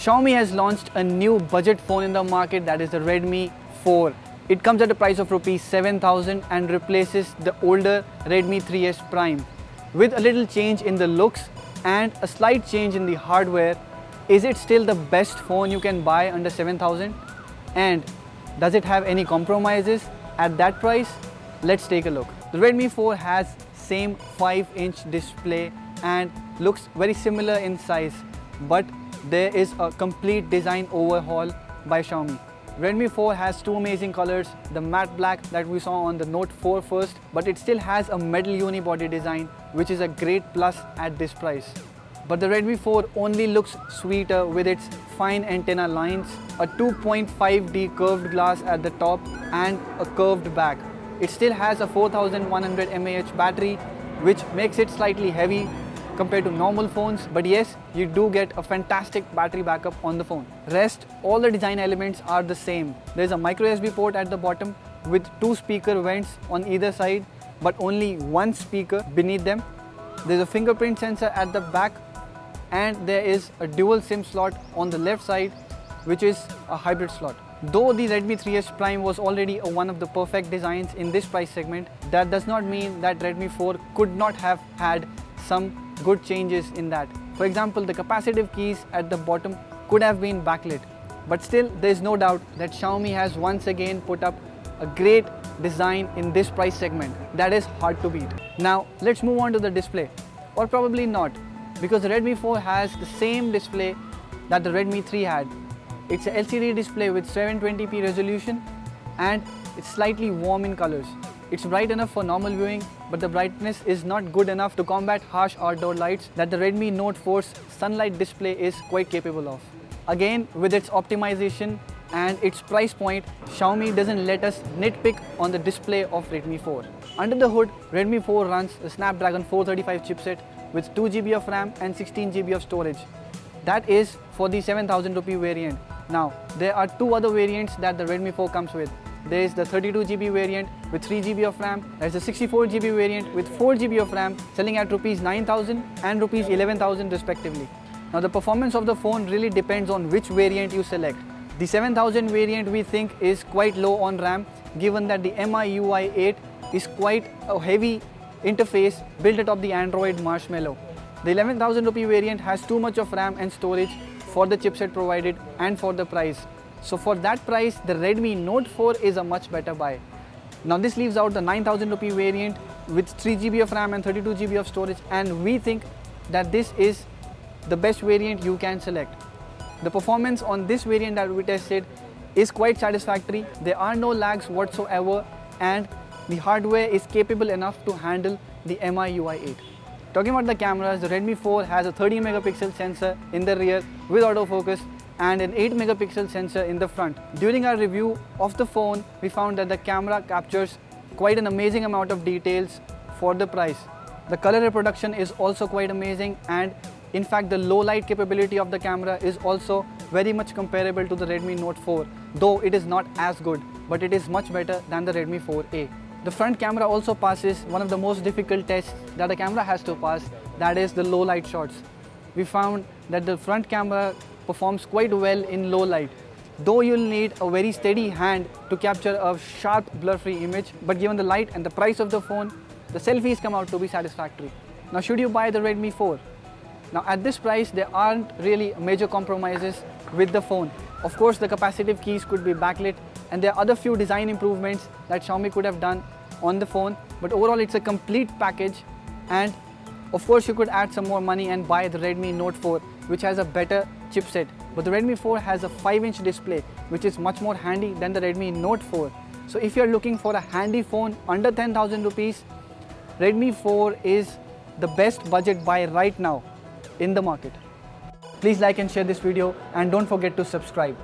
Xiaomi has launched a new budget phone in the market, that is the Redmi 4. It comes at a price of Rs 7,000 and replaces the older Redmi 3S Prime. With a little change in the looks and a slight change in the hardware, is it still the best phone you can buy under 7,000? And does it have any compromises at that price? Let's take a look. The Redmi 4 has same 5-inch display and looks very similar in size, but there is a complete design overhaul by Xiaomi. Redmi 4 has two amazing colors, the matte black that we saw on the Note 4 first, but it still has a metal unibody design, which is a great plus at this price. But the Redmi 4 only looks sweeter with its fine antenna lines, a 2.5D curved glass at the top and a curved back. It still has a 4100 mAh battery, which makes it slightly heavy compared to normal phones, but yes, you do get a fantastic battery backup on the phone. Rest, all the design elements are the same. There's a micro USB port at the bottom with two speaker vents on either side, but only one speaker beneath them. There's a fingerprint sensor at the back, and there is a dual SIM slot on the left side, which is a hybrid slot. Though the Redmi 3S Prime was already one of the perfect designs in this price segment, that does not mean that Redmi 4 could not have had some good changes in that. For example, the capacitive keys at the bottom could have been backlit, but still there is no doubt that Xiaomi has once again put up a great design in this price segment that is hard to beat. Now let's move on to the display, or probably not, because the Redmi 4 has the same display that the Redmi 3 had. It's a LCD display with 720p resolution and it's slightly warm in colors. It's bright enough for normal viewing, but the brightness is not good enough to combat harsh outdoor lights that the Redmi Note 4's sunlight display is quite capable of. Again, with its optimization and its price point, Xiaomi doesn't let us nitpick on the display of Redmi 4. Under the hood, Redmi 4 runs the Snapdragon 435 chipset with 2GB of RAM and 16GB of storage. That is for the 7,000 rupee variant. Now, there are two other variants that the Redmi 4 comes with. There is the 32GB variant with 3GB of RAM. There is the 64GB variant with 4GB of RAM, selling at Rs 9,000 and Rs 11,000 respectively. Now, the performance of the phone really depends on which variant you select. The 7,000 variant we think is quite low on RAM, given that the MIUI 8 is quite a heavy interface built atop the Android Marshmallow. The 11,000 rupee variant has too much of RAM and storage for the chipset provided and for the price. So for that price, the Redmi Note 4 is a much better buy. Now this leaves out the 9,000 rupee variant with 3GB of RAM and 32GB of storage, and we think that this is the best variant you can select. The performance on this variant that we tested is quite satisfactory. There are no lags whatsoever, and the hardware is capable enough to handle the MIUI 8. Talking about the cameras, the Redmi 4 has a 30 megapixel sensor in the rear with autofocus and an 8 megapixel sensor in the front. During our review of the phone, we found that the camera captures quite an amazing amount of details for the price. The color reproduction is also quite amazing, and in fact the low light capability of the camera is also very much comparable to the Redmi Note 4, though it is not as good, but it is much better than the Redmi 4A. The front camera also passes one of the most difficult tests that a camera has to pass, that is the low light shots. We found that the front camera performs quite well in low light, though you'll need a very steady hand to capture a sharp blur-free image, but given the light and the price of the phone, the selfies come out to be satisfactory. Now, should you buy the Redmi 4? Now at this price, there aren't really major compromises with the phone. Of course, the capacitive keys could be backlit, and there are other few design improvements that Xiaomi could have done on the phone, but overall it's a complete package. And of course you could add some more money and buy the Redmi Note 4, which has a better chipset, but the Redmi 4 has a 5-inch display, which is much more handy than the Redmi Note 4. So if you're looking for a handy phone under 10,000 rupees, Redmi 4 is the best budget buy right now in the market. Please like and share this video, and don't forget to subscribe.